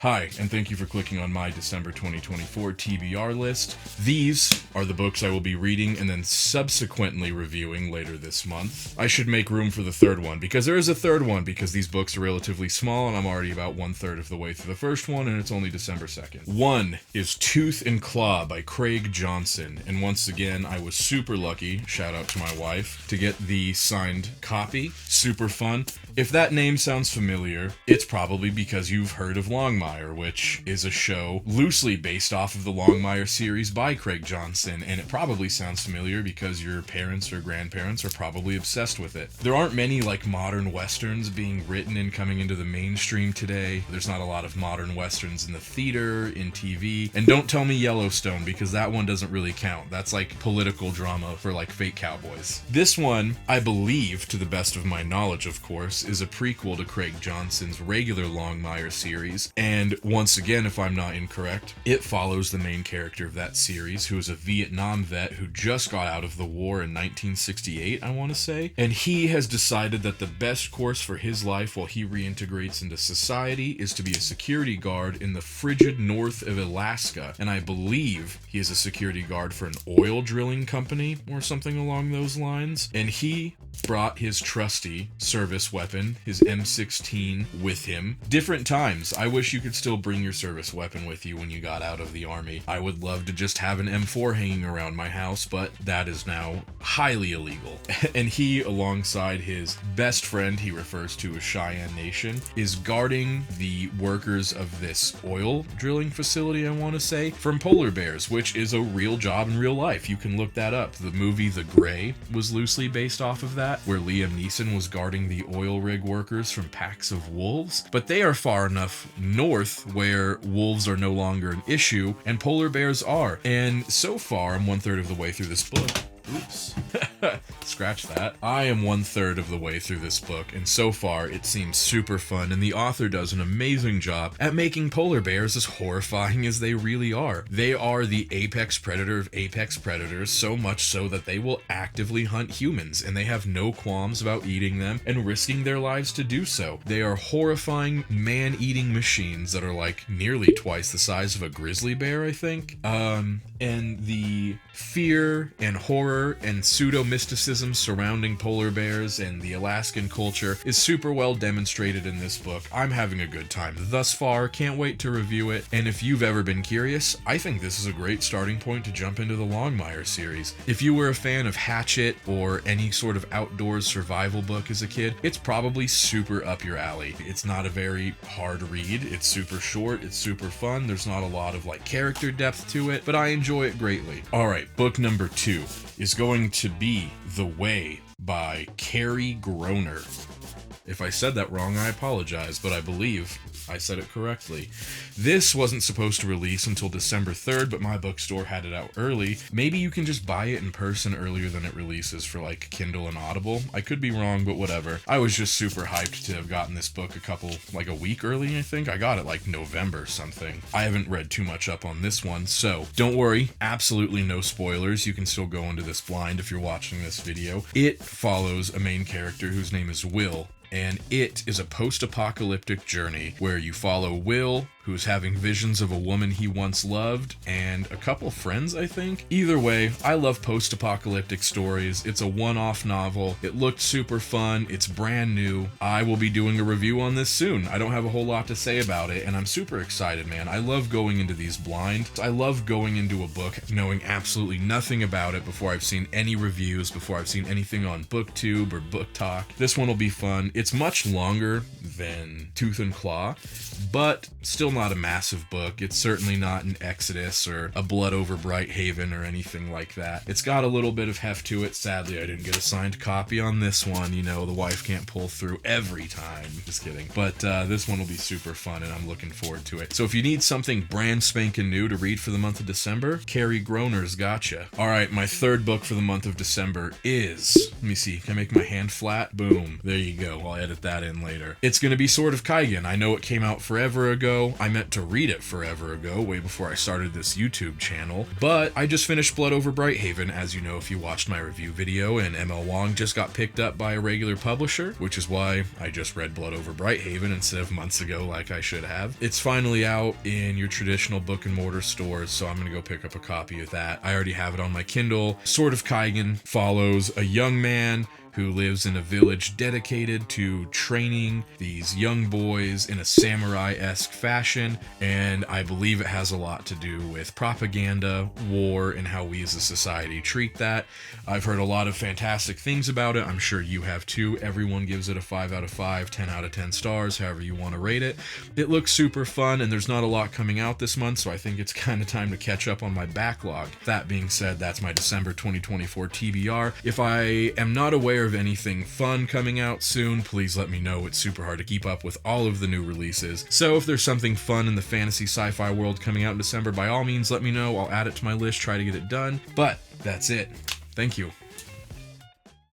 Hi, and thank you for clicking on my December 2024 TBR list. These are the books I will be reading and then subsequently reviewing later this month. I should make room for the third one, because there is a third one, because these books are relatively small and I'm already about 1/3 of the way through the first one, and it's only December 2nd. One is Tooth and Claw by Craig Johnson, and once again, I was super lucky, shout out to my wife, to get the signed copy. Super fun. If that name sounds familiar, it's probably because you've heard of Longmire, which is a show loosely based off of the Longmire series by Craig Johnson, and it probably sounds familiar because your parents or grandparents are probably obsessed with it. There aren't many modern westerns being written and coming into the mainstream today. There's not a lot of modern westerns in the theater, in TV, and don't tell me Yellowstone, because that one doesn't really count. That's political drama for fake cowboys. This one, I believe, to the best of my knowledge of course, is a prequel to Craig Johnson's regular Longmire series, and once again, if I'm not incorrect, it follows the main character of that series, who is a Vietnam vet who just got out of the war in 1968, I want to say, and he has decided that the best course for his life while he reintegrates into society is to be a security guard in the frigid north of Alaska, and I believe he is a security guard for an oil drilling company or something along those lines, and he brought his trusty service weapon, his M16, with him. Different times. I wish you could still bring your service weapon with you when you got out of the army. I would love to just have an M4 hanging around my house, but that is now highly illegal. And he, alongside his best friend, he refers to as Cheyenne Nation, is guarding the workers of this oil drilling facility, I want to say, from polar bears, which is a real job in real life. You can look that up. The movie The Gray was loosely based off of that, where Liam Neeson was guarding the oil rig workers from packs of wolves, but they are far enough north where wolves are no longer an issue and polar bears are. And so far, I'm 1/3 of the way through this book. Oops. Scratch that. I am 1/3 of the way through this book, and so far it seems super fun, and the author does an amazing job at making polar bears as horrifying as they really are. They are the apex predator of apex predators, so much so that they will actively hunt humans, and they have no qualms about eating them and risking their lives to do so. They are horrifying man-eating machines that are nearly twice the size of a grizzly bear, I think. And the fear and horror and pseudo-mysticism surrounding polar bears and the Alaskan culture is super well demonstrated in this book. I'm having a good time thus far, can't wait to review it, and if you've ever been curious, I think this is a great starting point to jump into the Longmire series. If you were a fan of Hatchet or any sort of outdoors survival book as a kid, it's probably super up your alley. It's not a very hard read, it's super short, it's super fun, there's not a lot of character depth to it, but I enjoy it greatly. Alright, book number 2 is going to be The Way by Carrie Groner. If I said that wrong, I apologize, but I believe I said it correctly. This wasn't supposed to release until December 3rd, but my bookstore had it out early. Maybe you can just buy it in person earlier than it releases for Kindle and Audible. I could be wrong, but whatever. I was just super hyped to have gotten this book a week early, I think. I got it November something. I haven't read too much up on this one, so don't worry, absolutely no spoilers. You can still go into this blind if you're watching this video. It follows a main character whose name is Will, and it is a post-apocalyptic journey where you follow Will, who's having visions of a woman he once loved, and a couple friends, I think. Either way, I love post-apocalyptic stories. It's a one-off novel. It looked super fun. It's brand new. I will be doing a review on this soon. I don't have a whole lot to say about it, and I'm super excited, man. I love going into these blind. I love going into a book knowing absolutely nothing about it before I've seen any reviews, before I've seen anything on BookTube or Book Talk. This one will be fun. It's much longer than Tooth and Claw, but still not a massive book. It's certainly not an Exodus or a Blood Over Bright Haven or anything like that. It's got a little bit of heft to it. Sadly, I didn't get a signed copy on this one. The wife can't pull through every time. Just kidding. But this one will be super fun, and I'm looking forward to it. So if you need something brand spanking new to read for the month of December, Carrie Groner's gotcha. Alright, my third book for the month of December is... Let me see. Can I make my hand flat? Boom. There you go. I'll edit that in later. It's going to be Sword of Kaigen. I know it came out forever ago. I meant to read it forever ago, way before I started this YouTube channel, but I just finished Blood Over Brighthaven, as you know if you watched my review video, and ML Wong just got picked up by a regular publisher, which is why I just read Blood Over Brighthaven instead of months ago like I should have. It's finally out in your traditional book and mortar stores, so I'm gonna go pick up a copy of that. I already have it on my Kindle. Sword of Kaigen follows a young man who lives in a village dedicated to training these young boys in a samurai-esque fashion, and I believe it has a lot to do with propaganda, war, and how we as a society treat that. I've heard a lot of fantastic things about it. I'm sure you have too. Everyone gives it a 5 out of 5, 10 out of 10 stars, however you want to rate it. It looks super fun, and there's not a lot coming out this month, so I think it's kind of time to catch up on my backlog. That being said, that's my December 2024 TBR. If I am not aware of anything fun coming out soon, please let me know. It's super hard to keep up with all of the new releases. So if there's something fun in the fantasy sci-fi world coming out in December, by all means let me know. I'll add it to my list, try to get it done. But that's it. Thank you.